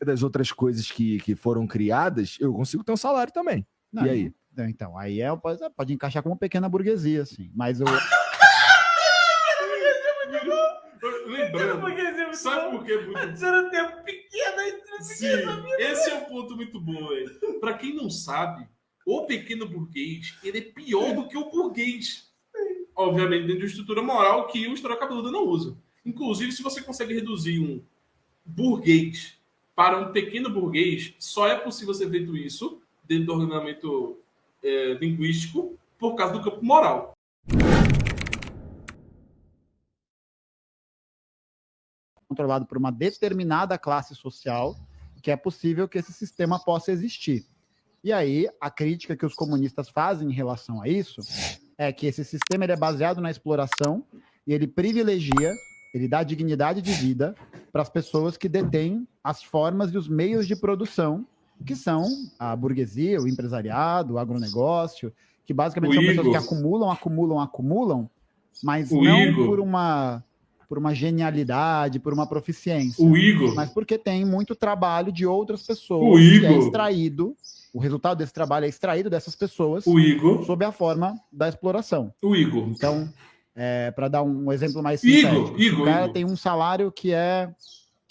das outras coisas que foram criadas, eu consigo ter um salário também. Não, e aí? Então, aí pode encaixar como uma pequena burguesia, assim. Mas eu... Lembrando, sabe por que é muito... Você não tem um pequeno aí. Sim, esse é um ponto muito bom, velho. Pra quem não sabe, o pequeno burguês, ele é pior do que o burguês. Obviamente, dentro de uma estrutura moral que o História Cabeluda não usa. Inclusive, se você consegue reduzir um burguês para um pequeno burguês, só é possível ser feito isso dentro do ordenamento linguístico por causa do campo moral. Controlado por uma determinada classe social, que é possível que esse sistema possa existir. E aí, a crítica que os comunistas fazem em relação a isso é que esse sistema ele é baseado na exploração e ele privilegia, ele dá dignidade de vida para as pessoas que detêm as formas e os meios de produção, que são a burguesia, o empresariado, o agronegócio, que basicamente são pessoas que acumulam, mas não por uma genialidade, por uma proficiência. O Igor. Mas porque tem muito trabalho de outras pessoas que é extraído. O resultado desse trabalho é extraído dessas pessoas sob a forma da exploração. O Igor. Então, para dar um exemplo mais sintético, o cara tem um salário que é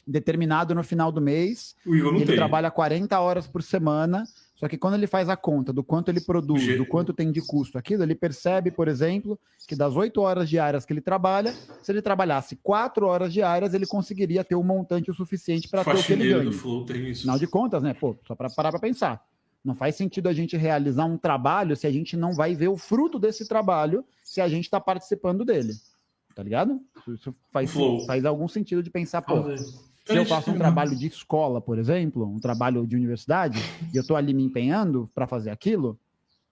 determinado no final do mês, ele trabalha 40 horas por semana, só que quando ele faz a conta do quanto ele produz, do quanto tem de custo aquilo, ele percebe, por exemplo, que das 8 horas diárias que ele trabalha, se ele trabalhasse 4 horas diárias, ele conseguiria ter um montante o suficiente para ter o que ele ganha. Afinal de contas, né? Pô, só para parar para pensar. Não faz sentido a gente realizar um trabalho se a gente não vai ver o fruto desse trabalho se a gente está participando dele. Tá ligado? Isso faz algum sentido de pensar, pô, se eu faço um trabalho de escola, por exemplo, um trabalho de universidade, e eu estou ali me empenhando para fazer aquilo,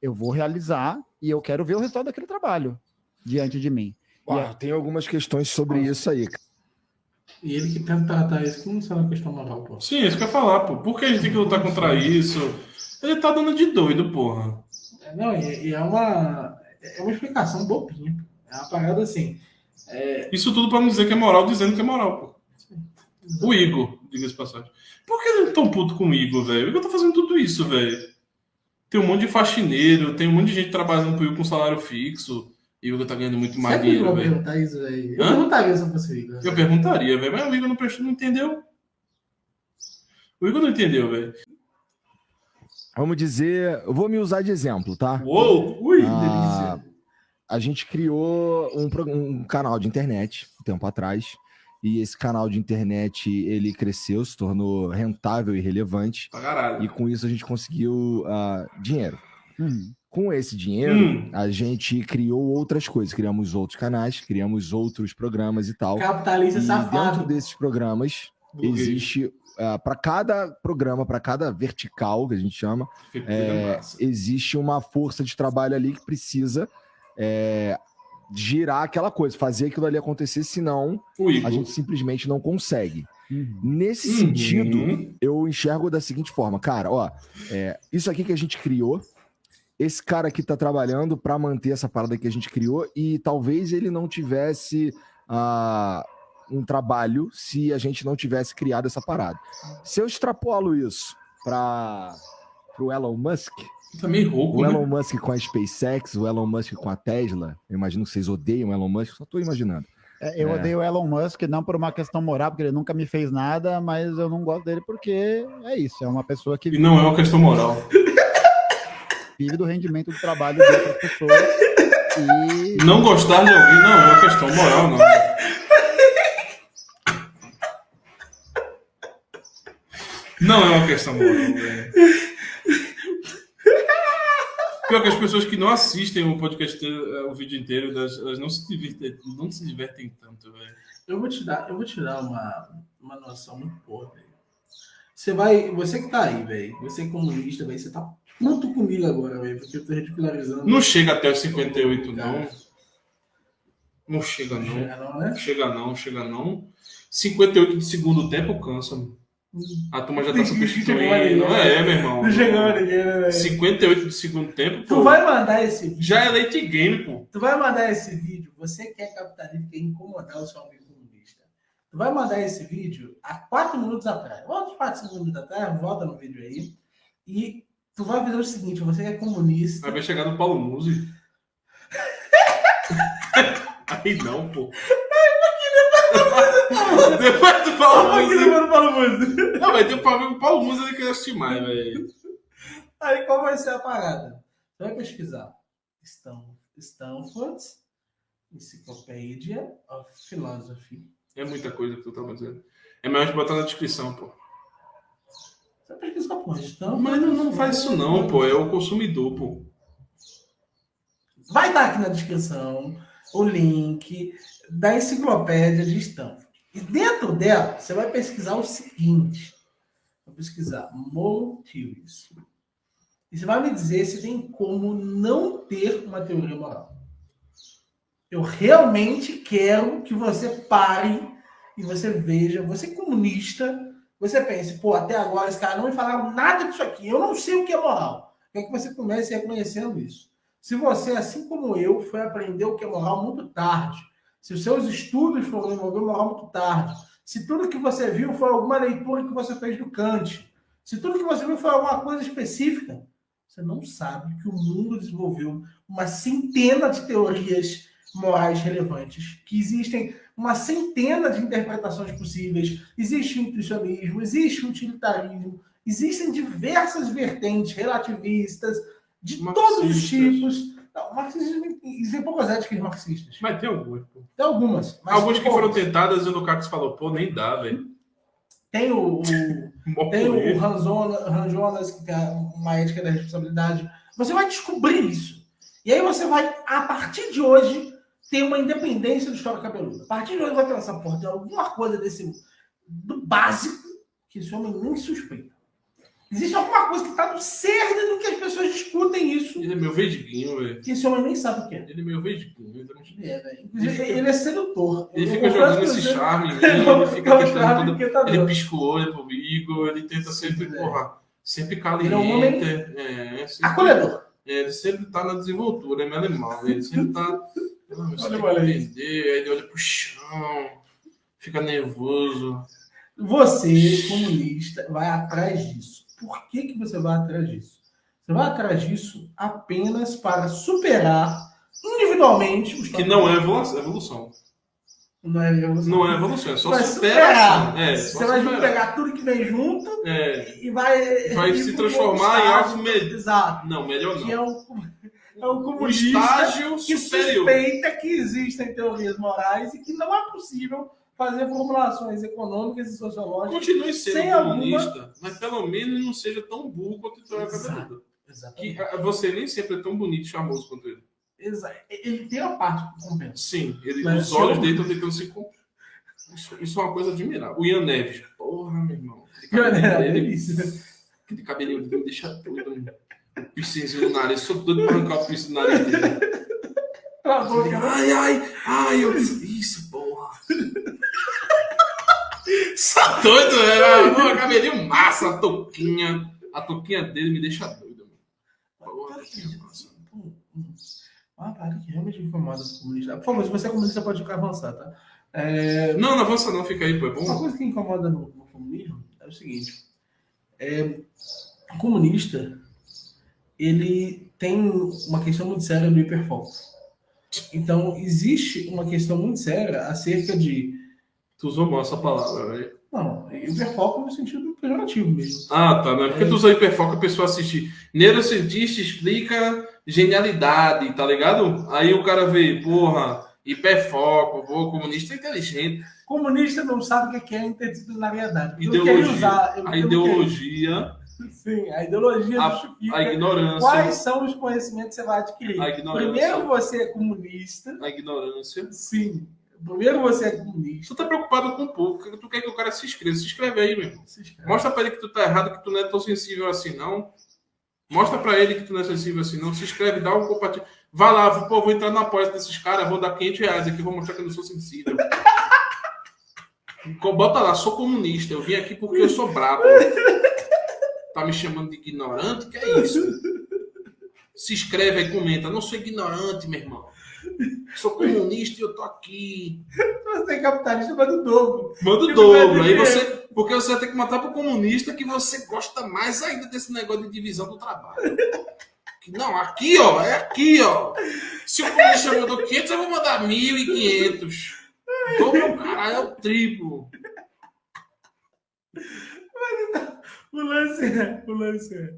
eu vou realizar e eu quero ver o resultado daquele trabalho diante de mim. Tem algumas questões sobre isso aí. E ele que tenta tratar isso como se fosse uma questão moral, pô. Sim, isso que eu ia falar, pô. Por que a gente tem que lutar contra isso? Ele tá dando de doido, porra. Não, e é uma explicação bobinha. É uma parada assim. Isso tudo pra não dizer que é moral, dizendo que é moral, pô. O Igor, diga-se passagem. Por que ele é tão puto com o Igor, velho? O Igor tá fazendo tudo isso, velho. Tem um monte de faxineiro, tem um monte de gente trabalhando pro Igor com salário fixo. E o Igor tá ganhando muito mais dinheiro, velho. Perguntar isso, velho. Eu perguntaria se eu fosse o Igor. Eu perguntaria, velho. Mas o Igor não entendeu. O Igor não entendeu, velho. Vamos dizer... Eu vou me usar de exemplo, tá? Uou! Ui, delícia! A gente criou um canal de internet um tempo atrás. E esse canal de internet, ele cresceu, se tornou rentável e relevante. Pra caralho. E com isso a gente conseguiu dinheiro. Com esse dinheiro, a gente criou outras coisas. Criamos outros canais, criamos outros programas e tal. Capitalista e safado. Dentro desses programas, existe... para cada programa, para cada vertical, que a gente chama, existe uma força de trabalho ali que precisa girar aquela coisa, fazer aquilo ali acontecer, senão a gente simplesmente não consegue. Nesse sentido, eu enxergo da seguinte forma, cara, isso aqui que a gente criou, esse cara aqui tá trabalhando para manter essa parada que a gente criou e talvez ele não tivesse um trabalho se a gente não tivesse criado essa parada. Se eu extrapolo isso para o Elon Musk, também rouco, o Elon Musk com a SpaceX, o Elon Musk com a Tesla, eu imagino que vocês odeiam o Elon Musk, só tô imaginando. Eu odeio o Elon Musk, não por uma questão moral, porque ele nunca me fez nada, mas eu não gosto dele porque é isso, é uma pessoa que... E não é uma questão moral. Vive do rendimento do trabalho de outras pessoas e... Não gostar de alguém não é uma questão moral, não. Não é uma questão moral, velho. Pior que as pessoas que não assistem o podcast, o vídeo inteiro, elas não se divertem tanto, velho. Eu vou te dar uma noção muito boa, velho. Você que tá aí, velho, você é comunista, velho, você tá puto comigo agora, velho, porque eu tô ridicularizando. Não chega até os 58, não. Não chega, não. Chega não, né? Chega não. 58 do segundo tempo cansa, mano. A turma já tá substituindo. Não é, meu irmão. Não chegou a ninguém, né, velho? 58 do segundo tempo, pô. Tu vai mandar esse vídeo. Já é late game, pô. Tu vai mandar esse vídeo. Você quer capitalismo, quer incomodar o seu amigo comunista. Tu vai mandar esse vídeo há 4 minutos atrás. Volta 4 minutos atrás, volta no vídeo aí. E tu vai fazer o seguinte, você que é comunista... Aí vai chegar no Paulo Musi. Aí não, pô. Depois do Paulo Musi. Não, vai ter o Paulo Musi, ele quer assistir mais, velho. Aí qual vai ser a parada? Você vai pesquisar Stanford Encyclopedia of Philosophy. É muita coisa que tu tá fazendo. É melhor de botar na descrição, pô. Você vai pesquisar, pô. Stanford, mas não faz isso não, pô. É o consumidor, pô. Vai estar aqui na descrição o link da enciclopédia de Stanford. E dentro dela, você vai pesquisar o seguinte. Vai pesquisar moral theories. E você vai me dizer se tem como não ter uma teoria moral. Eu realmente quero que você pare e você veja, você comunista, você pense, pô, até agora esse cara não me falaram nada disso aqui, eu não sei o que é moral. Quero que você comece reconhecendo isso. Se você, assim como eu, foi aprender o que é moral muito tarde, se os seus estudos foram envolver moral muito tarde, se tudo que você viu foi alguma leitura que você fez do Kant, se tudo que você viu foi alguma coisa específica, você não sabe que o mundo desenvolveu uma centena de teorias morais relevantes, que existem uma centena de interpretações possíveis, existe o intuicionismo, existe o utilitarismo, existem diversas vertentes relativistas de todos os tipos. Não, marxismo, existem poucas éticas marxistas. Mas tem algumas. Pô. Tem algumas. Mas algumas que foram tentadas e o Lukács falou, pô, nem dá, velho. Tem o Han Jonas, que tem uma ética da responsabilidade. Você vai descobrir isso. E aí você vai, a partir de hoje, ter uma independência do história cabeluda. A partir de hoje vai pensar, porra, tem alguma coisa desse do básico que esse homem nem suspeita. Existe alguma coisa que está no cerne do que as pessoas discutem isso. Ele é meu verdiguinho, velho. Que esse homem nem sabe o que é. Ele é meu verdiguinho. Ele é sedutor. Ele fica jogando esse charme em mim, ele fica tentando tudo. Ele pisca o olho comigo, ele tenta sempre, porra, sempre caliente. Ele é um homem acolhedor. Ele sempre tá na desenvoltura, é meu animal. Ele sempre tá... Olha aí ele olha pro chão, fica nervoso. Você, comunista, vai atrás disso. Por que você vai atrás disso? Você vai atrás disso apenas para superar individualmente os que não é evolução. Não é evolução. Não é evolução, é só superação. Você vai pegar tudo que vem junto e vai se transformar em algo melhor. Exato. Não, melhor não. Que é um comunista estágio que superior. suspeita que existem teorias morais e que não é possível fazer formulações econômicas e sociológicas. Continue sendo comunista, mas pelo menos não seja tão burro quanto o Teodoro Cabeludo. Que você nem sempre é tão bonito e charmoso quanto ele. Exato. Ele tem a parte que compensa. Sim, os olhos dele estão tentando se... Isso é uma coisa admirável. O Ian Neves. Porra, meu irmão. Aquele cabelinho dele me deixa doido. O piercingzinho no nariz. Sou doido pra arrancar o piercing no nariz dele. Ai, eu disse isso, porra. Só doido, velho. Cabelinho massa, a touquinha dele me deixa doido. Porra, que massa. Uma parada que realmente incomoda os comunistas. Por favor, se você é comunista, pode ficar avançar, tá? Não avança não, fica aí, pô, é bom. Uma coisa que incomoda no comunismo é o seguinte. O comunista, ele tem uma questão muito séria do hiperfoco. Então, existe uma questão muito séria acerca de... Tu usou mal essa palavra, velho. Não, hiperfoco no sentido pejorativo mesmo. Ah, tá. Não é porque tu usa hiperfoco a pessoa assiste. Neurocientista explica genialidade, tá ligado? Aí o cara vê, porra, hiperfoco, comunista é inteligente. Comunista não sabe o que é interdisciplinariedade. A ideologia. Sim, a ideologia justifica a ignorância. Quais são os conhecimentos que você vai adquirir. A ignorância. Primeiro você é comunista. A ignorância. Sim. Primeiro você é comunista. Tu tá preocupado com o povo. Tu quer que o cara se inscreva. Se inscreve aí, meu irmão. Mostra pra ele que tu tá errado, que tu não é tão sensível assim, não. Mostra pra ele que tu não é sensível assim, não. Se inscreve, dá um compartilho. Vai lá, vou entrar na aposta desses caras, vou dar R$500 aqui, vou mostrar que eu não sou sensível. Bota lá, sou comunista. Eu vim aqui porque eu sou brabo. Tá me chamando de ignorante? Que é isso? Se inscreve aí, comenta. Não sou ignorante, meu irmão. Sou comunista e eu tô aqui. Você é capitalista, manda o dobro. Manda o dobro. Aí você... Porque você vai ter que matar pro comunista que você gosta mais ainda desse negócio de divisão do trabalho. Não, aqui, ó. É aqui, ó. Se o comunista mandou 500, eu vou mandar 1.500. Dobro o caralho, é o triplo. O lance é...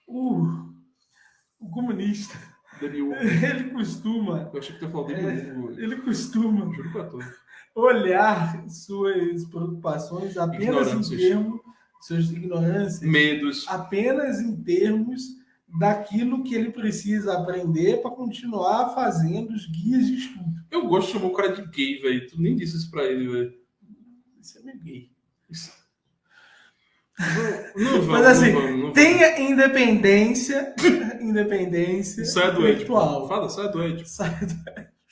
O comunista, ele costuma... Eu achei que tu ia falar dele. Ele costuma... Juro pra tu. Olhar suas preocupações apenas em termos... Suas ignorâncias... Medos. Apenas em termos daquilo que ele precisa aprender para continuar fazendo os guias de estudo. Eu gosto de chamar o cara de gay, velho. Tu nem disse isso pra ele, velho. Isso é meio gay. Não vamos, mas assim, não tenha independência sai do intelectual. Fala, sai do Édipo.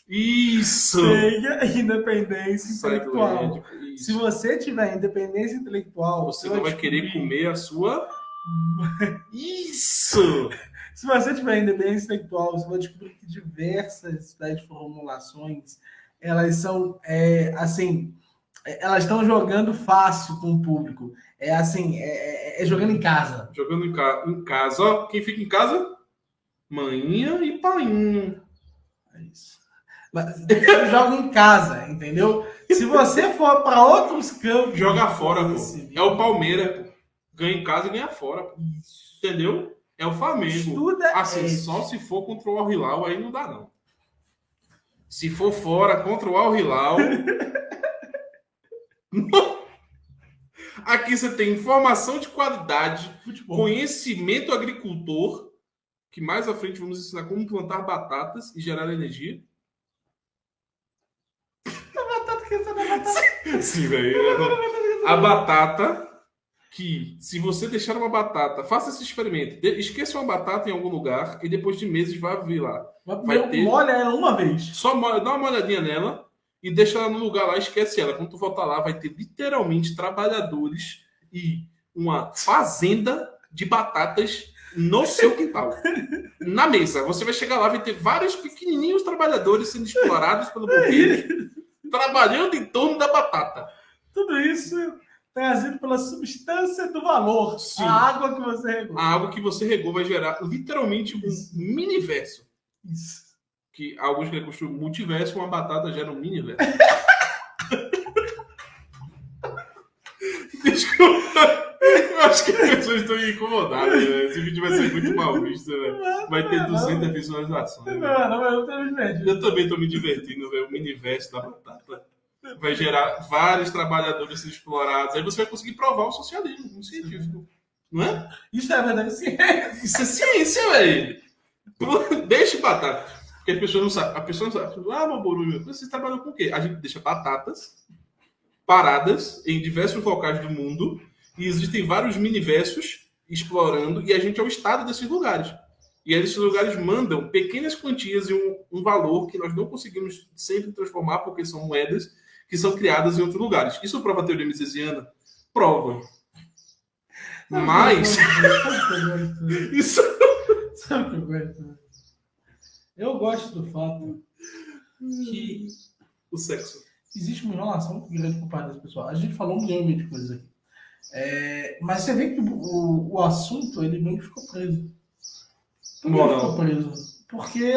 Isso! Tenha independência intelectual. Se você tiver independência intelectual... Você não vai querer comer a sua... Isso! Se você tiver independência intelectual, você vai descobrir que diversas das formulações, elas são, assim... Elas estão jogando fácil com o público. É assim, jogando em casa. Jogando em casa. Ó, quem fica em casa? Maninha e painho. É isso. Mas eles jogam em casa, entendeu? Se você for para outros campos... Joga fora, pô. É o Palmeiras. Ganha em casa e ganha fora, pô. Entendeu? É o Flamengo. Estuda assim, só se for contra o Al Hilal, aí não dá, não. Se for fora contra o Al Hilal... Aqui você tem informação de qualidade, futebol, conhecimento agricultor, que mais à frente vamos ensinar como plantar batatas e gerar energia. A batata que essa batata. Sim, velho. A batata, que se você deixar uma batata, faça esse experimento. Esqueça uma batata em algum lugar e depois de meses vai vir lá. Molha ela uma vez. Só dá uma olhadinha nela. E deixa ela no lugar lá, esquece ela. Quando tu voltar lá, vai ter literalmente trabalhadores e uma fazenda de batatas no seu quintal. Na mesa. Você vai chegar lá, vai ter vários pequenininhos trabalhadores sendo explorados pelo governo, trabalhando em torno da batata. Tudo isso trazido pela substância do valor. Sim. A água que você regou. A água que você regou vai gerar literalmente um mini-verso. Isso. Que alguns que construem um multiverso, uma batata gera um mini-verso. Desculpa. Eu acho que as pessoas estão incomodadas, né? Esse vídeo vai ser muito mal visto, né? Vai ter 200 visualizações. Não, eu tô me divertindo. Eu também estou me divertindo, velho. O mini-verso da batata vai gerar vários trabalhadores sendo explorados. Aí você vai conseguir provar o socialismo científico. Não é? Isso é verdade, ciência. Isso é ciência, velho. Deixa batata. Porque as pessoas não sabem. A pessoa não sabe. Ah, Maboru, vocês trabalham com o quê? A gente deixa batatas paradas em diversos locais do mundo e existem vários miniversos explorando e a gente é o estado desses lugares. E aí esses lugares mandam pequenas quantias e um valor que nós não conseguimos sempre transformar porque são moedas que são criadas em outros lugares. Isso prova a teoria misesiana? Prova. Mas... Isso... Sabe o que eu gosto? Eu gosto do fato que o sexo. Existe uma enrolação muito grande por parte das pessoas. A gente falou um milhão de coisas aqui. Mas você vê que o assunto, ele meio que ficou preso. Ficou preso. Porque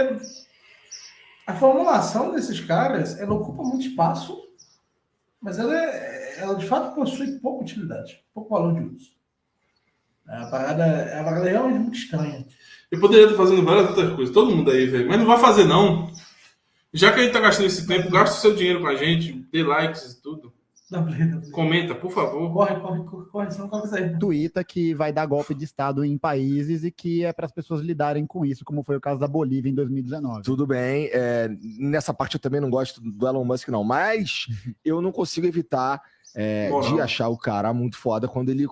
a formulação desses caras, ela ocupa muito espaço, mas ela de fato possui pouca utilidade, pouco valor de uso. A parada é realmente muito estranha. Eu poderia estar fazendo várias outras coisas, todo mundo aí, velho, mas não vai fazer não. Já que a gente tá gastando esse tempo, gasta o seu dinheiro com a gente, dê likes e tudo. Comenta, por favor. Corre, senão corre isso aí. Twitter que vai dar golpe de Estado em países e que é para as pessoas lidarem com isso, como foi o caso da Bolívia em 2019. Tudo bem. Nessa parte eu também não gosto do Elon Musk, não. Mas eu não consigo evitar de achar o cara muito foda quando ele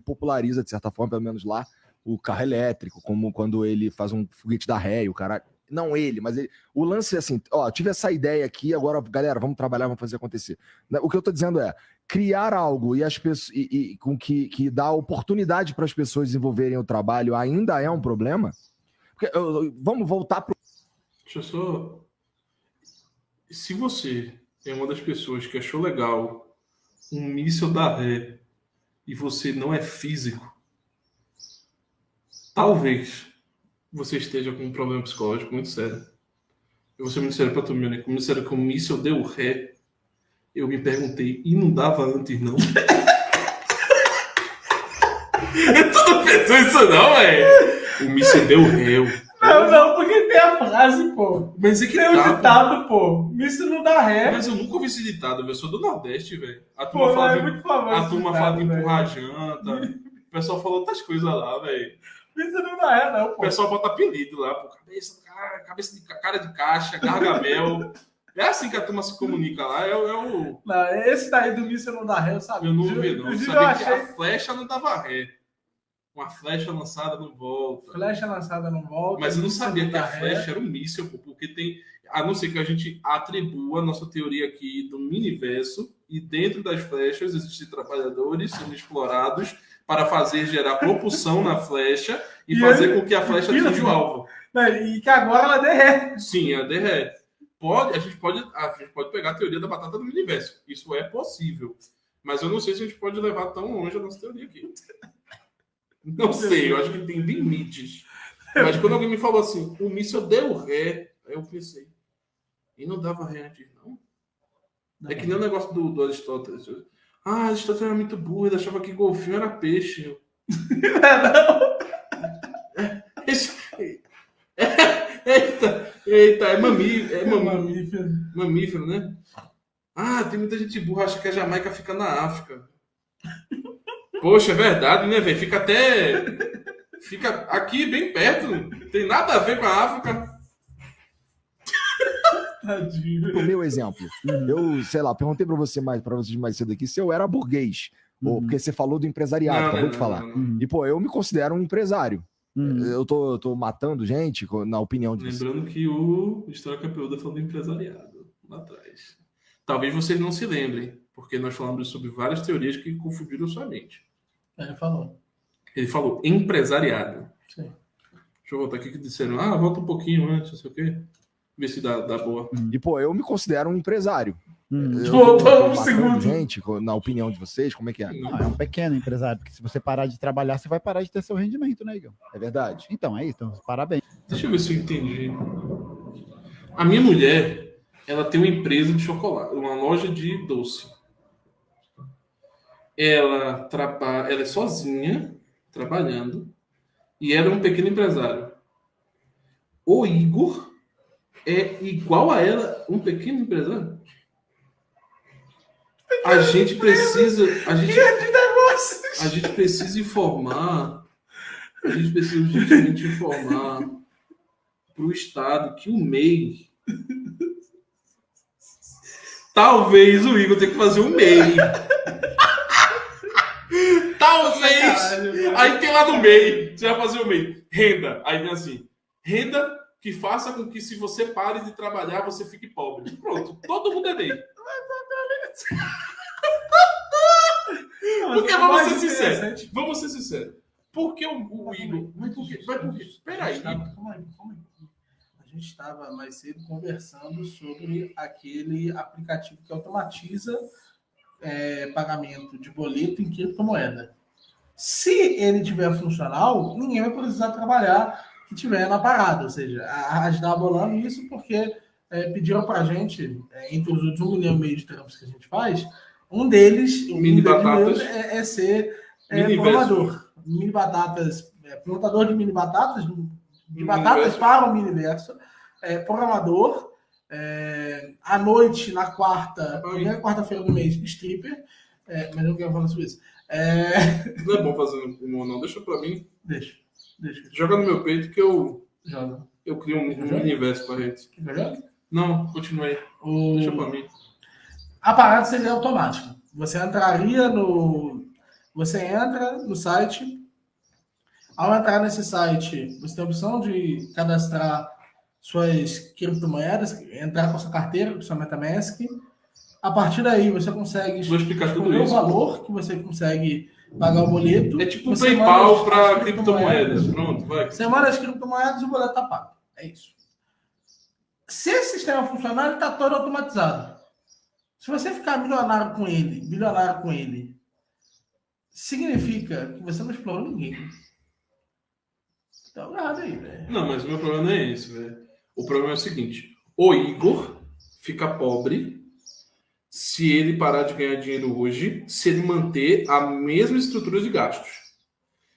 populariza, de certa forma, pelo menos lá, o carro elétrico, como quando ele faz um foguete da ré, o cara... Não ele, mas ele... O lance é assim, ó, tive essa ideia aqui, agora, galera, vamos trabalhar, vamos fazer acontecer. O que eu tô dizendo é, criar algo e as pessoas com que dá oportunidade para as pessoas desenvolverem o trabalho ainda é um problema? Porque, vamos voltar pro... Deixa eu só... Se você é uma das pessoas que achou legal um míssil da ré e você não é físico, talvez você esteja com um problema psicológico muito sério. Eu vou ser muito sério pra tu, meu, né? Como disseram que o míssil deu ré, eu me perguntei, e não dava antes, não? Tu não pensou isso não, velho? O míssil deu ré. Não, porque tem a frase, pô. Mas é que tem o ditado, pô. Míssil não dá ré. Mas eu nunca ouvi esse ditado, eu sou do Nordeste, velho. A turma fala de empurrar a janta. O pessoal falou outras coisas lá, velho. Míssil não dá ré, não, pô. O pessoal bota apelido lá, pô. Cabeça de cara de caixa, gargamel. É assim que a turma se comunica lá, o... Não, esse daí do míssil não dá ré, eu sabia. Eu não ouvi, não. Eu sabia que a flecha não dava ré. Uma flecha lançada não volta. Flecha lançada não volta. Mas eu não sabia que a flecha era um míssil, porque tem... A não ser que a gente atribua a nossa teoria aqui do miniverso, e dentro das flechas existem trabalhadores sendo explorados para fazer gerar propulsão na flecha e fazer com que a flecha atinja o alvo. E que agora ela derrete. Sim, ela derrete. A gente pode pegar a teoria da batata do miniverso. Isso é possível. Mas eu não sei se a gente pode levar tão longe a nossa teoria aqui. Não sei, eu acho que tem limites. Mas quando alguém me falou assim, o míssil deu ré, aí eu pensei, e não dava ré antes, não? É que nem o negócio do Aristóteles. Aristóteles era muito burro, ele achava que golfinho era peixe. Não. Eita, é mamífero. Mamífero, né? Tem muita gente burra, acha que a Jamaica fica na África. Poxa, é verdade, né, velho? Fica aqui bem perto. Não tem nada a ver com a África. O meu exemplo. Eu, sei lá, perguntei pra vocês mais cedo aqui se eu era burguês. Ou porque você falou do empresariado, acabou de falar. E, pô, eu me considero um empresário. Eu tô matando gente, na opinião de vocês. Lembrando que o História Campeúda falou do empresariado lá atrás. Talvez vocês não se lembrem, porque nós falamos sobre várias teorias que confundiram sua mente. Ele falou empresariado. Sim. Deixa eu voltar aqui que disseram, volta um pouquinho antes, não sei o quê. Ver se dá boa. E, pô, eu me considero um empresário. Voltou um segundo. Gente, na opinião de vocês, como é que é? É um pequeno empresário, porque se você parar de trabalhar, você vai parar de ter seu rendimento, né, Igor? É verdade. Então, é isso. Então, parabéns. Deixa eu ver se eu entendi. A minha mulher, ela tem uma empresa de chocolate, uma loja de doce. Ela é sozinha, trabalhando, e ela é um pequeno empresário. O Igor é igual a ela, um pequeno empresário? A gente precisa informar, urgentemente informar para o Estado que o MEI... Talvez o Igor tenha que fazer um MEI. Talvez. Aí tem lá no MEI, você vai fazer o MEI. Renda. Aí vem assim, renda que faça com que se você pare de trabalhar, você fique pobre. Pronto, todo mundo é MEI. Porque vamos ser sinceros. Por que o Igor... Mas por quê? Espera aí. Calma aí. A gente estava mais cedo conversando sobre aquele aplicativo que automatiza pagamento de boleto em criptomoeda. Se ele tiver funcional, ninguém vai precisar trabalhar que tiver na parada. Ou seja, a rádio está abolando isso porque pediram para a gente, entre os outros 1,5 milhão de trampos que a gente faz, um deles, é ser programador. Mini batatas, plantador de mini batatas, de batatas para o miniverso, programador, à noite, na primeira quarta-feira do mês, stripper, mas eu não quero falar sobre isso. Não é bom fazer um não, deixa pra mim. Deixa. Joga no meu peito que eu crio um universo pra gente. Não, continue. Deixa pra mim. A parada seria automática. Você entra no site. Ao entrar nesse site, você tem a opção de cadastrar suas criptomoedas, entrar com a sua carteira, com sua MetaMask. A partir daí, você consegue escolher o valor que você consegue pagar o boleto. É tipo um PayPal para criptomoedas. Pronto, vai. Você manda as criptomoedas e o boleto está pago. É isso. Se esse sistema funcionar, ele está todo automatizado. Se você ficar bilionário com ele, significa que você não explorou ninguém. Então, nada aí, velho. Não, mas o meu problema não é esse, velho. O problema é o seguinte: o Igor fica pobre se ele parar de ganhar dinheiro hoje, se ele manter a mesma estrutura de gastos.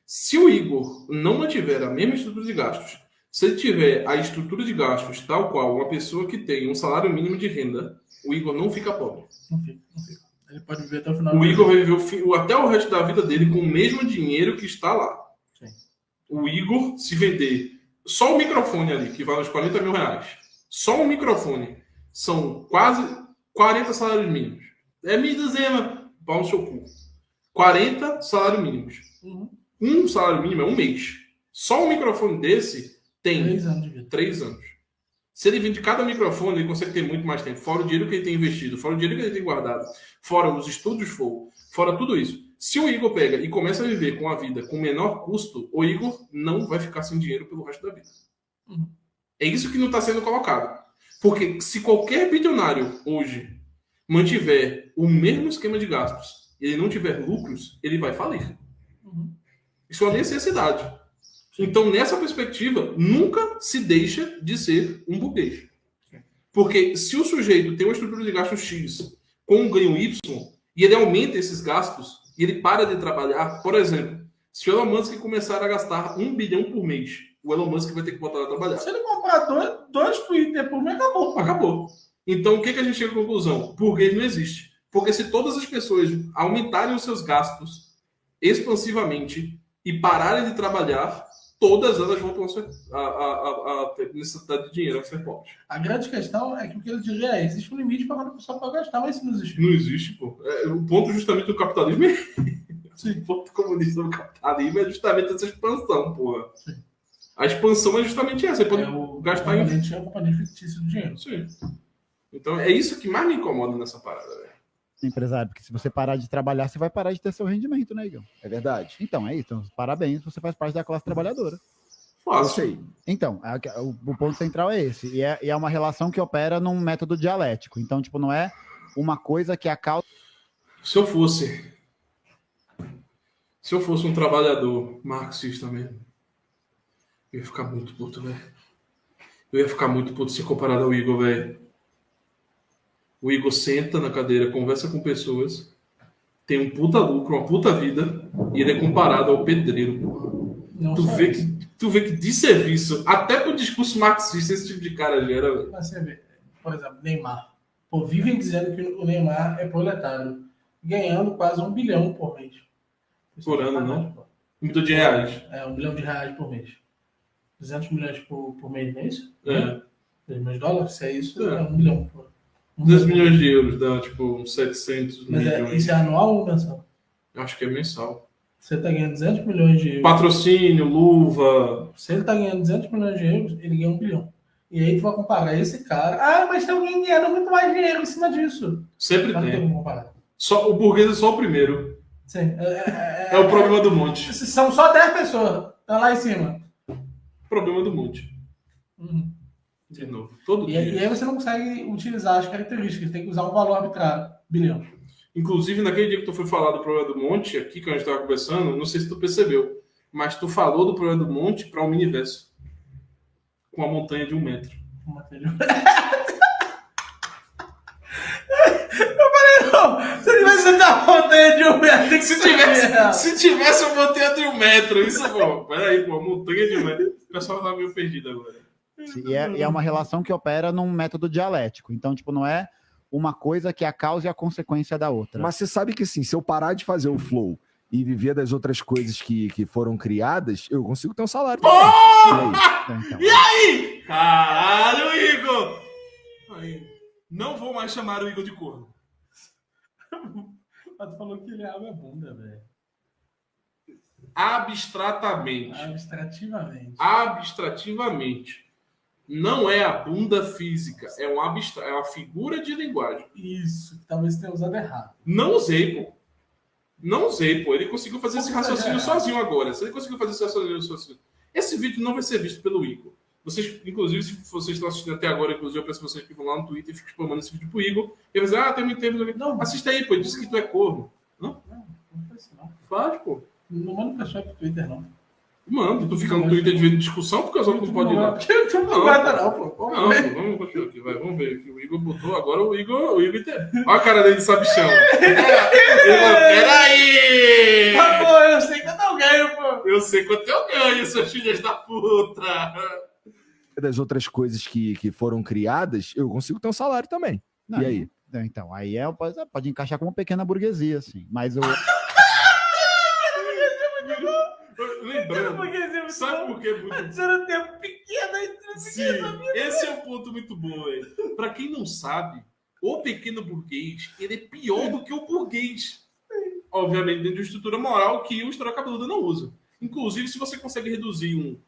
Se o Igor não mantiver a mesma estrutura de gastos, se ele tiver a estrutura de gastos tal qual uma pessoa que tem um salário mínimo de renda, o Igor não fica pobre. Não fica. Ele pode viver até o final. O Igor vai viver até o resto da vida dele com o mesmo dinheiro que está lá. Sim. O Igor, se vender só o microfone ali, que vale uns 40 mil reais, só o microfone, são quase 40 salários mínimos. É minha dezena, pau no seu cu. 40 salários mínimos. Uhum. Um salário mínimo é um mês. Só um microfone desse tem 3 anos de vida. 3 anos. Se ele vende cada microfone, ele consegue ter muito mais tempo. Fora o dinheiro que ele tem investido, fora o dinheiro que ele tem guardado, fora os estudos, fora tudo isso. Se o Igor pega e começa a viver com a vida com menor custo, o Igor não vai ficar sem dinheiro pelo resto da vida. Uhum. É isso que não está sendo colocado. Porque se qualquer bilionário hoje mantiver o mesmo esquema de gastos e ele não tiver lucros, ele vai falir. Uhum. Isso é uma necessidade. Então, nessa perspectiva, nunca se deixa de ser um burguês. Porque se o sujeito tem uma estrutura de gastos X com um ganho Y e ele aumenta esses gastos e ele para de trabalhar, por exemplo, se o Elon Musk começar a gastar 1 bilhão por mês, o Elon Musk vai ter que voltar a trabalhar. Se ele comprar dois Twitter por mês, acabou. Acabou. Então, o que a gente chega à conclusão? Burguês não existe. Porque se todas as pessoas aumentarem os seus gastos expansivamente e pararem de trabalhar, todas elas voltam a ter necessidade de dinheiro, a ser pobres. A grande questão é que o que ele diria é: existe um limite para quando a pessoa pode gastar, mas isso não existe. Não existe, pô. O ponto justamente do capitalismo é o ponto comunista do capitalismo é justamente essa expansão, porra. Sim. A expansão é justamente essa. Você pode gastar em... É o componente fictício do dinheiro. Sim. Então, é isso que mais me incomoda nessa parada, velho. Empresário, porque se você parar de trabalhar, você vai parar de ter seu rendimento, né, Igor? É verdade. Então, é isso. Então, parabéns, você faz parte da classe trabalhadora. Fácil. Aí. Então, o ponto central é esse. E é uma relação que opera num método dialético. Então, tipo, não é uma coisa que a causa... Se eu fosse um trabalhador marxista mesmo, eu ia ficar muito puto, velho. Eu ia ficar muito puto se comparado ao Igor, velho. O Igor senta na cadeira, conversa com pessoas, tem um puta lucro, uma puta vida, e ele é comparado ao pedreiro, porra. Tu vê que de serviço, até pro discurso marxista, esse tipo de cara gera, velho. Mas você vê, por exemplo, Neymar. Pô, vivem dizendo que o Neymar é proletário, ganhando quase 1 bilhão por mês. Por ano, não? 1 bilhão de reais. É, 1 bilhão de reais por mês. 200 milhões por mês, não é isso? É. 2 milhões de dólares? Se é isso, é 1 bilhão por ano. 200 milhões de euros dá, tipo, uns 700 Mas milhões. Isso é anual ou mensal? Acho que é mensal. Você está ganhando 200 milhões de euros. Patrocínio, luva. Se ele está ganhando 200 milhões de euros, ele ganha 1 bilhão. E aí tu vai comparar esse cara. Ah, mas tem alguém ganhando muito mais dinheiro em cima disso. Sempre Não tem tem. como comparar. O burguês é só o primeiro. Sim. É o problema do monte. São só 10 pessoas. Tá lá em cima. Problema do monte. Uhum. De novo. Todo dia. E aí você não consegue utilizar as características. Tem que usar um valor arbitrário. Bilhão. Inclusive, naquele dia que tu foi falar do problema do monte, aqui que a gente estava conversando, não sei se tu percebeu, mas tu falou do problema do monte para o Miniverso. Com a montanha de 1 metro. Eu falei, não. Se tivesse uma montanha de 1 metro, se tivesse uma montanha de 1 metro, isso, pô. Peraí, pô, uma montanha de 1 metro. O pessoal tá meio perdido agora. E é uma relação que opera num método dialético. Então, tipo, não é uma coisa que é a causa e a consequência da outra. Mas você sabe que, assim, se eu parar de fazer o flow e viver das outras coisas que foram criadas, eu consigo ter um salário. Então. E aí? Caralho, Igor! Aí. Não vou mais chamar o Igor de corno. Mas tu falou que ele abre a bunda, velho. Abstratamente. Abstrativamente. Não é a bunda física, é uma figura de linguagem. Isso, que talvez tenha usado errado. Não usei, pô. Ele conseguiu fazer esse raciocínio sozinho agora. Se ele conseguiu fazer esse raciocínio sozinho, esse vídeo não vai ser visto pelo Igor. Vocês, inclusive, se vocês estão assistindo até agora, inclusive, eu peço vocês que vão lá no Twitter e ficam spamando esse vídeo pro Igor. E eles dizem, tem muito tempo. Não, assista aí, pô. Ele disse que tu é corno. Não faz isso, não. Faz, pô. Não manda pessoal pro Twitter, não. Mano, tu fica no Twitter de vendo discussão porque os outros não podem ir lá. Tu não guarda, não, pô. Vamos continuar aqui, vai. Vamos ver. O Igor botou agora o Igor. Olha a cara dele de sabichão. Peraí! Pô, eu sei que eu não ganho, pô. Eu sei quanto eu ganho, seus filhos da puta. Das outras coisas que foram criadas, eu consigo ter um salário também. Não, e aí? Então, aí pode encaixar como pequena burguesia, assim. Mas o. Lembrando, sabe por que é muito... Você não tem um pequeno... Sim, esse é um ponto muito bom, velho. Pra quem não sabe, o pequeno burguês, ele é pior do que o burguês. Obviamente, dentro de uma estrutura moral que o História Cabeluda não usa. Inclusive, se você consegue reduzir um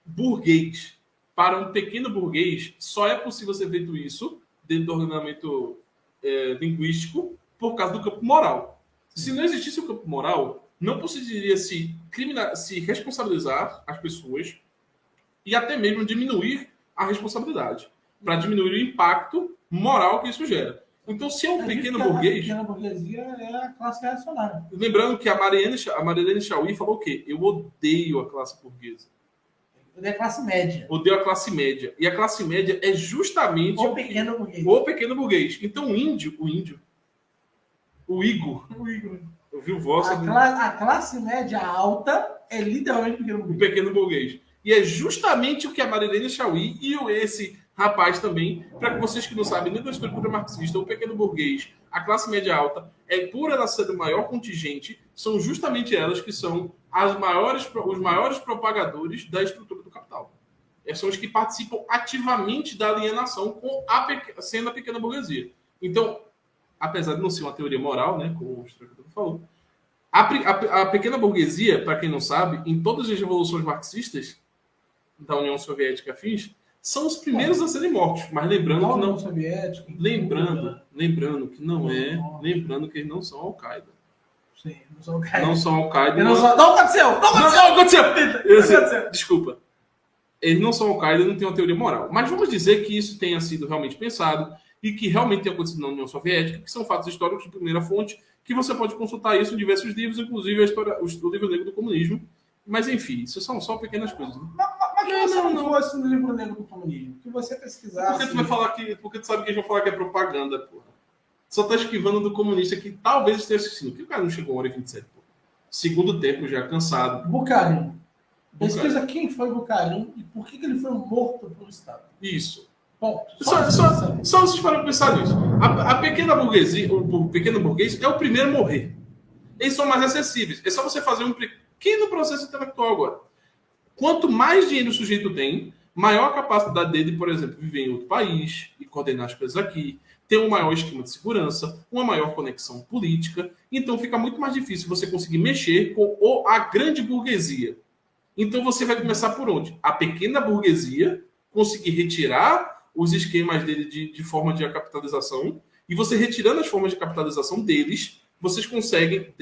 burguês para um pequeno burguês, só é possível ser feito isso dentro do ordenamento linguístico por causa do campo moral. Se não existisse o campo moral, não conseguiria se responsabilizar as pessoas e até mesmo diminuir a responsabilidade, para diminuir o impacto moral que isso gera. Então, se é um pequeno burguês... A pequena burguesia é a classe reacionária. Lembrando que a Marilene Chauí falou o quê? Eu odeio a classe burguesa. Odeio a classe média. Odeio a classe média. E a classe média é justamente... O pequeno burguês. O pequeno burguês. Então, o Igor... Eu vi o vosso... A classe média alta é literalmente o pequeno burguês. E é justamente o que a Marilene Chauí e esse rapaz também, para que vocês que não sabem, dentro da estrutura marxista, o pequeno burguês, a classe média alta, por ela ser o maior contingente, são justamente elas que são os maiores propagadores da estrutura do capital. São os que participam ativamente da alienação sendo a pequena burguesia. Então, apesar de não ser uma teoria moral, né, como o Estrutura falou, a pequena burguesia, para quem não sabe, em todas as revoluções marxistas da União Soviética afins, são os primeiros a serem mortos. Mas lembrando que não. Lembrando que não é. Lembrando que eles não são Al-Qaeda. Sim, não são Al-Qaeda. Não são Al-Qaeda. Não aconteceu! Desculpa. Eles não são Al-Qaeda, não tem uma teoria moral. Mas vamos dizer que isso tenha sido realmente pensado e que realmente tenha acontecido na União Soviética, que são fatos históricos de primeira fonte, que você pode consultar isso em diversos livros, inclusive o livro negro do comunismo. Mas, enfim, isso são só pequenas coisas. Né? Mas não fosse no livro negro do comunismo, que você pesquisar... Porque tu vai falar porque tu sabe que eles vão falar que é propaganda, porra. Só tá esquivando do comunista que talvez esteja assistindo. Porque o cara não chegou a 1h27, porra. Segundo tempo, já cansado. Bukharin. Pesquisa quem foi Bukharin e por que ele foi morto pelo Estado. Isso. Bom, só vocês param pensar nisso. A pequena burguesia, o pequeno burguês é o primeiro a morrer. Eles são mais acessíveis. É só você fazer um pequeno processo intelectual agora. Quanto mais dinheiro o sujeito tem, maior a capacidade dele, por exemplo, viver em outro país e coordenar as coisas aqui, ter um maior esquema de segurança, uma maior conexão política. Então fica muito mais difícil você conseguir mexer com a grande burguesia. Então você vai começar por onde? A pequena burguesia conseguir retirar os esquemas dele de forma de capitalização, e você retirando as formas de capitalização deles, vocês conseguem...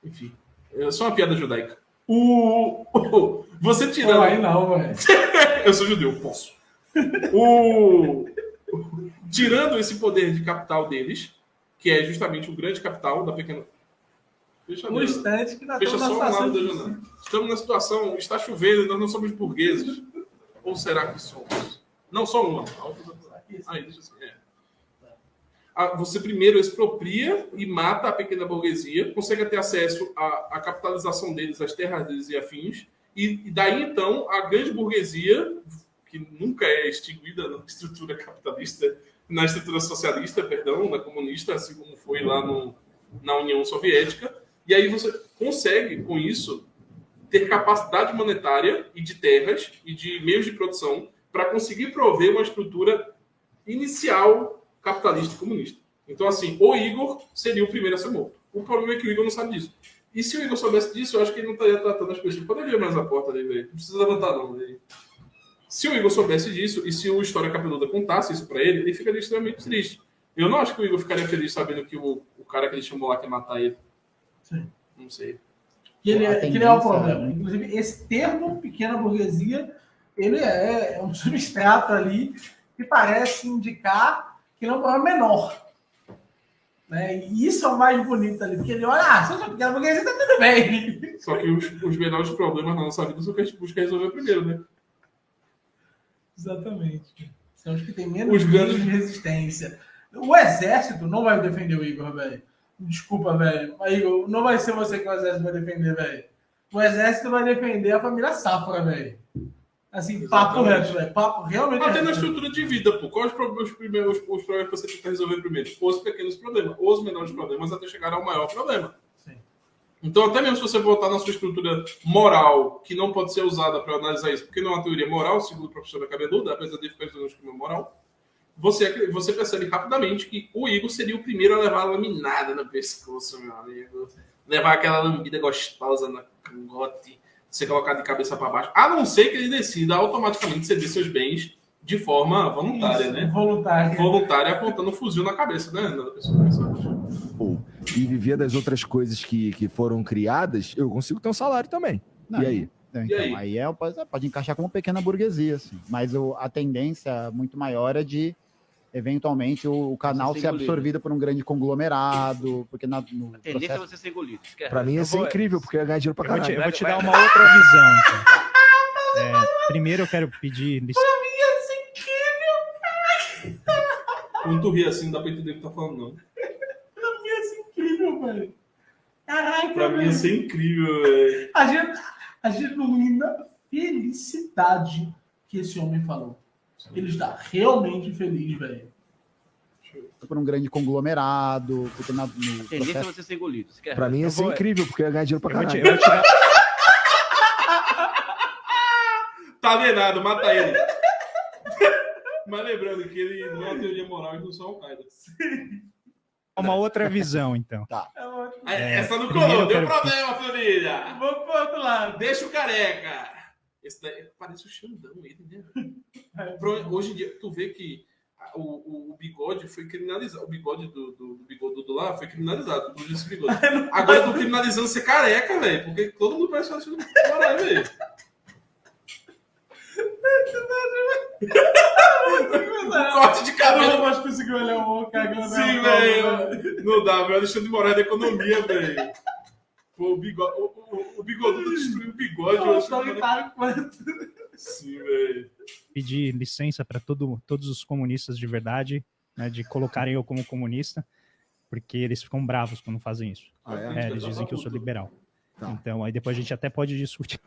Enfim, é só uma piada judaica. Você tirando... Pô, aí não, velho. Eu sou judeu, posso. Tirando esse poder de capital deles, que é justamente o grande capital da pequena... No instante que nós Fecha só um lado da janela. Estamos na situação, está chovendo, nós não somos burgueses. Ou será que somos? Não, só uma. Aí, deixa assim. Você primeiro expropria e mata a pequena burguesia, consegue ter acesso à capitalização deles, às terras deles e afins, e daí então a grande burguesia, que nunca é extinguida na estrutura capitalista, na estrutura socialista, na comunista, assim como foi lá na União Soviética, e aí você consegue, com isso, ter capacidade monetária e de terras e de meios de produção para conseguir prover uma estrutura inicial capitalista e comunista. Então, assim, o Igor seria o primeiro a ser morto. O problema é que o Igor não sabe disso. E se o Igor soubesse disso, eu acho que ele não estaria tratando as pessoas. Pode abrir mais a porta ali, velho. Não precisa levantar, não. Véio. Se o Igor soubesse disso, e se o História Cabeluda contasse isso para ele ficaria extremamente triste. Eu não acho que o Igor ficaria feliz sabendo que o cara que ele chamou lá quer matar ele. Sim. Não sei. que ele é o problema. Inclusive, esse termo, pequena burguesia, ele é um substrato ali que parece indicar que ele é um problema menor. Né? E isso é o mais bonito ali, porque ele olha, se eu sou pequena burguesia, tá tudo bem. Só que os menores problemas na nossa vida são que a gente busca resolver primeiro, né? Exatamente. São os que têm menos de resistência. O exército não vai defender o Igor, velho. Desculpa, velho. Mas, Igor, não vai ser você que o exército vai defender, velho. O exército vai defender a família Safra, velho. Assim, papo reto, velho. Papo realmente. Até na estrutura de vida, pô. Quais os problemas que você tenta resolver primeiro? Os pequenos problemas, os menores problemas, até chegar ao maior problema. Sim. Então, até mesmo se você botar na sua estrutura moral, que não pode ser usada para analisar isso, porque não é uma teoria moral, segundo o professor Cabeluda, apesar de ficar dizendo que não é moral, você percebe rapidamente que o Igor seria o primeiro a levar a laminada no pescoço, meu amigo. Levar aquela lambida gostosa na cangote, ser colocado de cabeça para baixo, a não ser que ele decida automaticamente ceder seus bens de forma voluntária, isso, né? Voluntária, apontando um fuzil na cabeça, né? Da pessoa. E viver das outras coisas que foram criadas, eu consigo ter um salário também. Não, e aí? Então, aí pode encaixar como pequena burguesia, assim. Mas a tendência muito maior é de, eventualmente, o canal ser absorvido por um grande conglomerado, porque a tendência é você ser engolido. Pra mim ia ser incrível, porque eu ia ganhar dinheiro pra caralho. Eu vou te dar uma outra visão, então. Primeiro eu quero pedir... Pra mim ia ser incrível, cara. Quando tu ri assim, não dá pra entender o que tá falando, não. Pra mim ia ser incrível, velho. Caraca, pra mim ia ser incrível, velho. A genuína felicidade que esse homem falou. Ele está realmente feliz, velho. Por um grande conglomerado, porque tendência é você ser engolido. Pra mim ia ser incrível, porque eu ia ganhar dinheiro pra caralho. Eu vou tirar... Tá venado, mata ele. Mas lembrando que ele não é uma teoria moral e não só Al-Qaeda. Uma outra visão, então. Tá. Essa não colou, deu problema, família. Vamos pro outro lado. Deixa o careca. Esse daí parece o Xandão, ele, né? Hoje em dia, tu vê que o bigode foi criminalizado. O bigode do bigodudo lá foi criminalizado. Esse bigode. Agora eu tô criminalizando ser careca, velho. Porque todo mundo parece achando moral, velho. Um corte de cabelo. Não, mas conseguiu olhar o outro cagando. Sim, velho. Não dá, velho. Alexandre de Moraes da economia, velho. Pô, o bigodudo destruiu o bigode. Sim, velho. Pedir licença para todos os comunistas de verdade, né, de colocarem eu como comunista, porque eles ficam bravos quando fazem isso. Eles dizem que eu sou liberal. Tá. Então, aí depois a gente até pode discutir.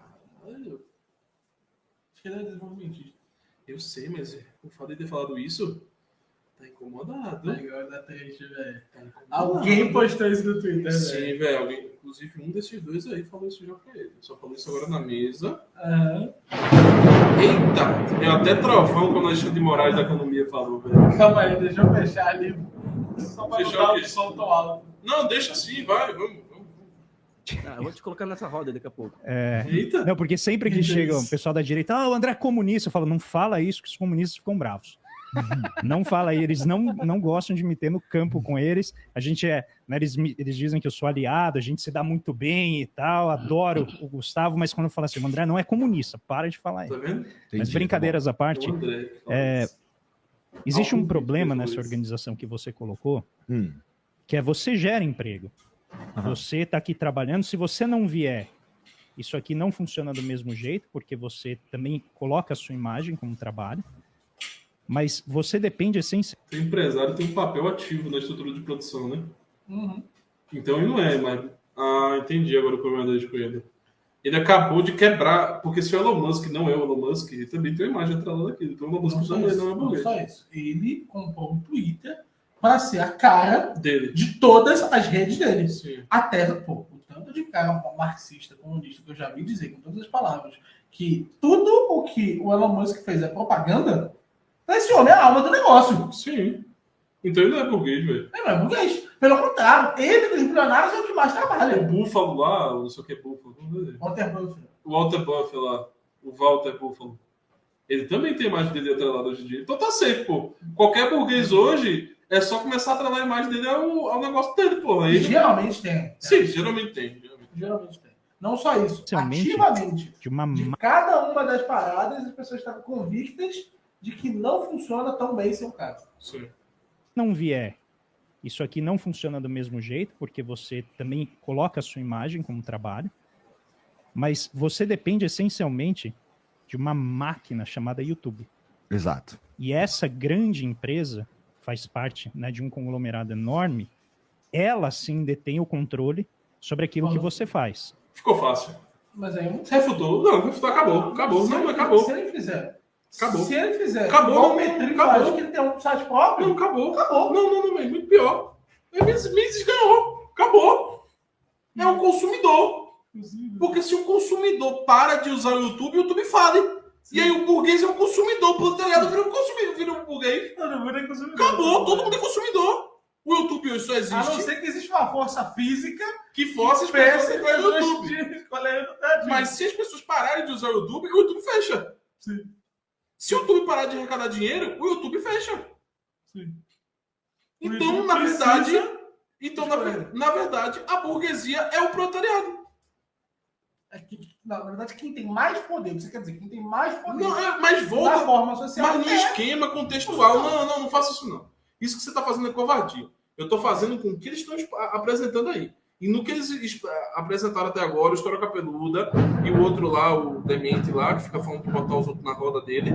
Eu sei, mas o fato de ter falado isso tá incomodado. Tá triste, velho. Alguém postou isso no Twitter, velho. Sim, velho. Inclusive, um desses dois aí falou isso já pra ele. Só falou isso agora na mesa. Eita! É até trovão quando a Alexandre de Moraes da economia falou, velho. Calma aí, deixa eu fechar ali. Só pra Fechou dar o som tão alto. Não, deixa assim, vai, vamos. Eu vou te colocar nessa roda daqui a pouco. Eita. Não, porque sempre que chega o pessoal da direita, o André é comunista, eu falo, não fala isso que os comunistas ficam bravos. Não fala aí, eles não gostam de me ter no campo com eles. A gente né, eles dizem que eu sou aliado, a gente se dá muito bem e tal, adoro o Gustavo, mas quando eu falo assim, o André não é comunista, para de falar aí. Tá vendo? Mas brincadeiras à parte, existe um problema nessa organização que você colocou, que é você gera emprego. Você está aqui trabalhando, se você não vier, isso aqui não funciona do mesmo jeito, porque você também coloca a sua imagem como trabalho, mas você depende essencialmente... O empresário tem um papel ativo na estrutura de produção, né? Então ele não é, mas... entendi agora o problema da Coelho. Ele acabou de quebrar, porque se o Elon Musk não é o Elon Musk, ele também tem uma imagem atrelada daquilo. Então o Elon Musk não é burguês. Não só isso. Ele comprou um Twitter para ser a cara dele, de todas as redes dele. Sim. Até, o tanto de cara marxista, comunista, que eu já vi dizer com todas as palavras, que tudo o que o Elon Musk fez é propaganda, esse homem é a alma do negócio. Sim. Então ele não é burguês, velho. Ele não é burguês. Pelo contrário, ele dos bilionários é o que mais trabalha. O Búfalo lá, não sei o que é Búfalo. O Walter Buffalo lá. O Walter Buffalo. Ele também tem a imagem dele atrelada hoje em dia. Então tá safe, pô. Qualquer burguês hoje é só começar a atrelar a imagem dele ao negócio dele, pô. Aí geralmente tem. Sim, geralmente tem. Geralmente tem. Não só isso, ativamente, de cada uma das paradas, as pessoas estavam convictas de que não funciona tão bem seu caso. Sim. Não vier, isso aqui não funciona do mesmo jeito, porque você também coloca a sua imagem como trabalho, mas você depende essencialmente de uma máquina chamada YouTube. Exato. E essa grande empresa faz parte, né, de um conglomerado enorme, ela sim detém o controle sobre aquilo que você faz. Ficou fácil. Mas aí você refutou. Não, refutou, acabou. Acabou. Não, acabou. Se ele fizer. Acabou. Se ele fizer. Acabou. Igual o Metri faz, que ele tem um site próprio. Não, acabou. Acabou. Não, é muito pior. Meses ganhou. Acabou. É o consumidor. Porque se o consumidor para de usar o YouTube fale. Sim. E aí o burguês é o consumidor. O proletariado vira um consumidor. Vira um burguês. Todo mundo é consumidor. Acabou. Todo mundo é consumidor. O YouTube hoje só existe. A não ser que existe uma força física que força as pessoas a usar o YouTube. Mas se as pessoas pararem de usar o YouTube fecha. Sim. Se o YouTube parar de arrecadar dinheiro, o YouTube fecha. Sim. Então, na verdade, a burguesia é o proletariado. Na verdade, quem tem mais poder, você quer dizer, quem tem mais poder mas volta, na forma social. Mas no esquema contextual. Não faça isso não. Isso que você está fazendo é covardia. Eu estou fazendo com o que eles estão apresentando aí. E no que eles apresentaram até agora, o História Capeluda e o outro lá, o Demente lá, que fica falando de botar os outros na roda dele,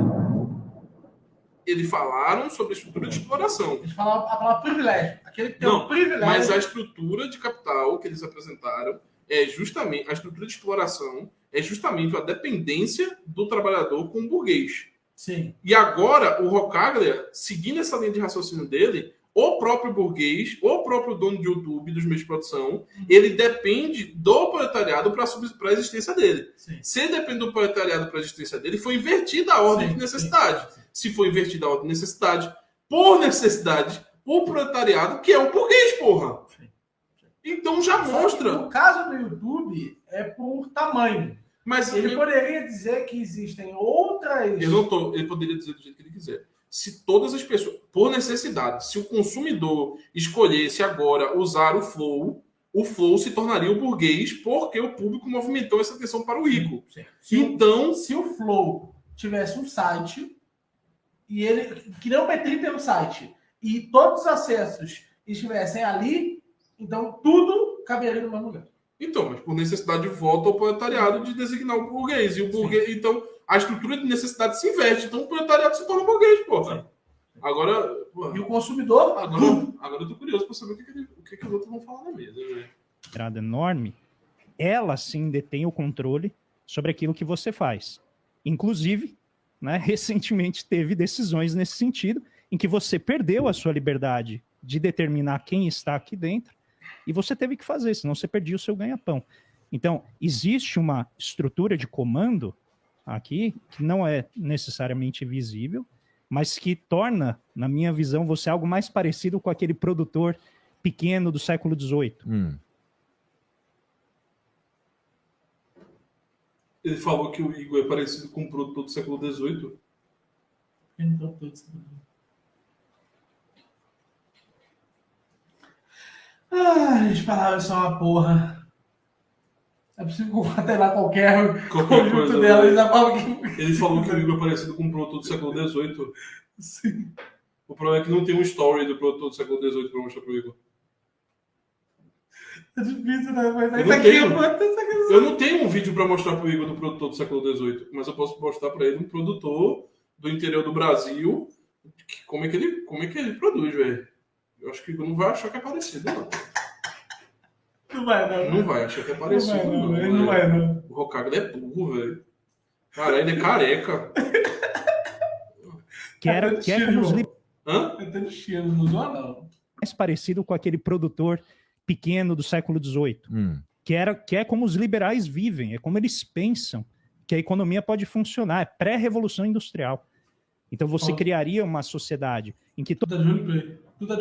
eles falaram sobre a estrutura de exploração. Eles falaram a palavra privilégio. Aquele que tem um privilégio. Mas a estrutura de capital que eles apresentaram é justamente, a estrutura de exploração é justamente a dependência do trabalhador com o burguês. Sim. E agora, o Rocaglia, seguindo essa linha de raciocínio dele, o próprio burguês, o próprio dono de YouTube, dos meios de produção, ele depende do proletariado para a existência dele. Sim. Se ele depende do proletariado para a existência dele, foi invertida a ordem de necessidade. Sim. Se foi invertida a ordem de necessidade, por necessidade, o proletariado, que é o burguês, porra. Sim. Então já mostra... No caso do YouTube, é por tamanho. Mas ele poderia dizer que existem outras... Ele poderia dizer do jeito que ele quiser. Se todas as pessoas, por necessidade, se o consumidor escolhesse agora usar o Flow se tornaria o burguês, porque o público movimentou essa atenção para o rico. Sim. Então, se o Flow tivesse um site, e ele, que nem o Petri tem um site, e todos os acessos estivessem ali, então tudo caberia no mesmo lugar. Então, mas por necessidade volta ao proletariado de designar o burguês. E o burguês, então, a estrutura de necessidade se inverte. Então, o proletariado se torna burguês, porra. Agora... Porra, e o consumidor... Agora eu tô curioso para saber o que os outros vão falar na mesa. Enorme, ela sim detém o controle sobre aquilo que você faz. Inclusive, né, recentemente teve decisões nesse sentido, em que você perdeu a sua liberdade de determinar quem está aqui dentro, e você teve que fazer, senão você perdia o seu ganha-pão. Então, existe uma estrutura de comando aqui que não é necessariamente visível, mas que torna, na minha visão, você algo mais parecido com aquele produtor pequeno do século XVIII. Ele falou que o Igor é parecido com um produtor do século XVIII? As palavras são uma porra. É possível concatenar qualquer conjunto coisa delas. Ele falou que o Igor é parecido com um produtor do século XVIII. Sim. O problema é que não tem um story do produtor do século XVIII para mostrar pro Igor. É difícil, né? Eu não tenho um vídeo para mostrar pro Igor do produtor do século XVIII, mas eu posso mostrar para ele um produtor do interior do Brasil. Como é que ele produz, velho? Eu acho que o Igor não vai achar que é parecido, não. Não vai, não. Não vai achar que é parecido, não. Ele não vai, não. O Rocaglia é burro, velho. Cara, ele é careca. Que é como os não. mais parecido com aquele produtor pequeno do século XVIII. Que é como os liberais vivem, é como eles pensam que a economia pode funcionar, é pré-revolução industrial. Então você criaria uma sociedade em que... Tu tá de roleplay. Tu tá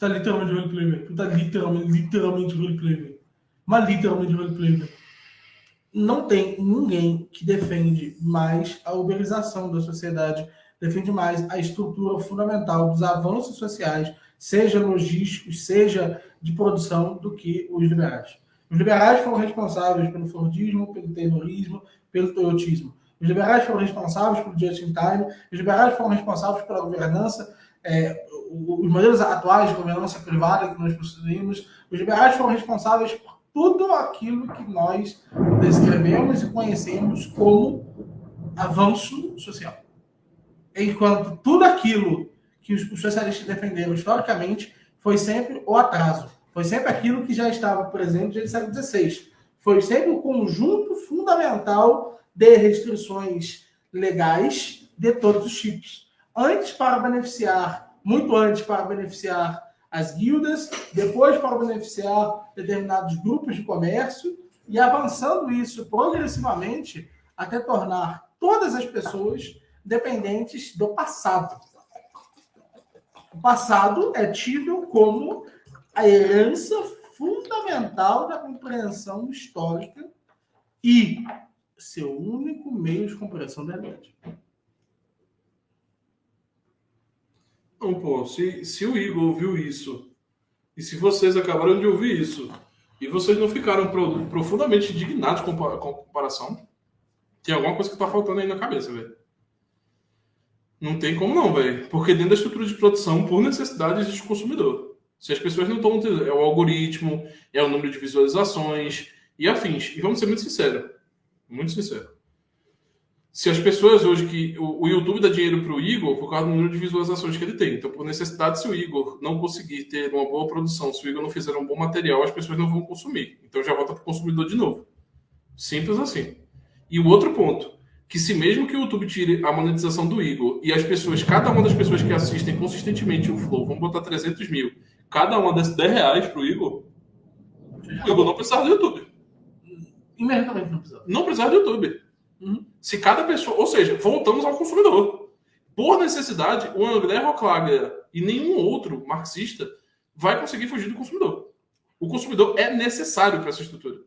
literalmente de roleplay, velho. Tu tá literalmente de roleplay, velho. Mas literalmente de roleplay, velho. Não tem ninguém que defende mais a uberização da sociedade, defende mais a estrutura fundamental dos avanços sociais, seja logísticos, seja de produção, do que os liberais. Os liberais foram responsáveis pelo Fordismo, pelo Taylorismo, pelo Toyotismo. Os liberais foram responsáveis pelo just-in-time. Os liberais foram responsáveis pela governança, os modelos atuais de governança privada que nós possuímos. Os liberais foram responsáveis por tudo aquilo que nós descrevemos e conhecemos como avanço social. Enquanto tudo aquilo que os socialistas defenderam historicamente foi sempre o atraso. Foi sempre aquilo que já estava presente desde o século XVI. Foi sempre o conjunto fundamental de restrições legais de todos os tipos. Muito antes para beneficiar as guildas, depois para beneficiar determinados grupos de comércio, e avançando isso progressivamente até tornar todas as pessoas dependentes do passado. O passado é tido como a herança fundamental da compreensão histórica e seu único meio de compreensão da realidade. Não, pô, se o Igor ouviu isso, e se vocês acabaram de ouvir isso, e vocês não ficaram profundamente indignados com a comparação, tem alguma coisa que tá faltando aí na cabeça, velho. Não tem como não, velho. Porque dentro da estrutura de produção, por necessidade, existe o consumidor. Se as pessoas não estão... É o algoritmo, é o número de visualizações e afins. E vamos ser muito sinceros. Muito sinceros. Se as pessoas hoje que... O YouTube dá dinheiro pro Igor por causa do número de visualizações que ele tem. Então, por necessidade, se o Igor não conseguir ter uma boa produção, se o Igor não fizer um bom material, as pessoas não vão consumir. Então, já volta pro consumidor de novo. Simples assim. E o outro ponto, que se mesmo que o YouTube tire a monetização do Igor e as pessoas, cada uma das pessoas que assistem consistentemente o Flow, vamos botar 300 mil, cada uma desses R$10 pro Igor, o Igor não precisava do YouTube. Imediatamente não precisava. Não precisava do YouTube. Se cada pessoa... Ou seja, voltamos ao consumidor. Por necessidade, o André Roclager e nenhum outro marxista vai conseguir fugir do consumidor. O consumidor é necessário para essa estrutura.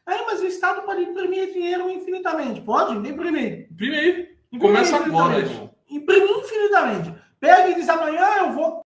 Mas o Estado pode imprimir dinheiro infinitamente. Pode? Imprimir. Imprimir. Começa agora, irmão. Imprimir infinitamente. Pega e diz amanhã eu vou...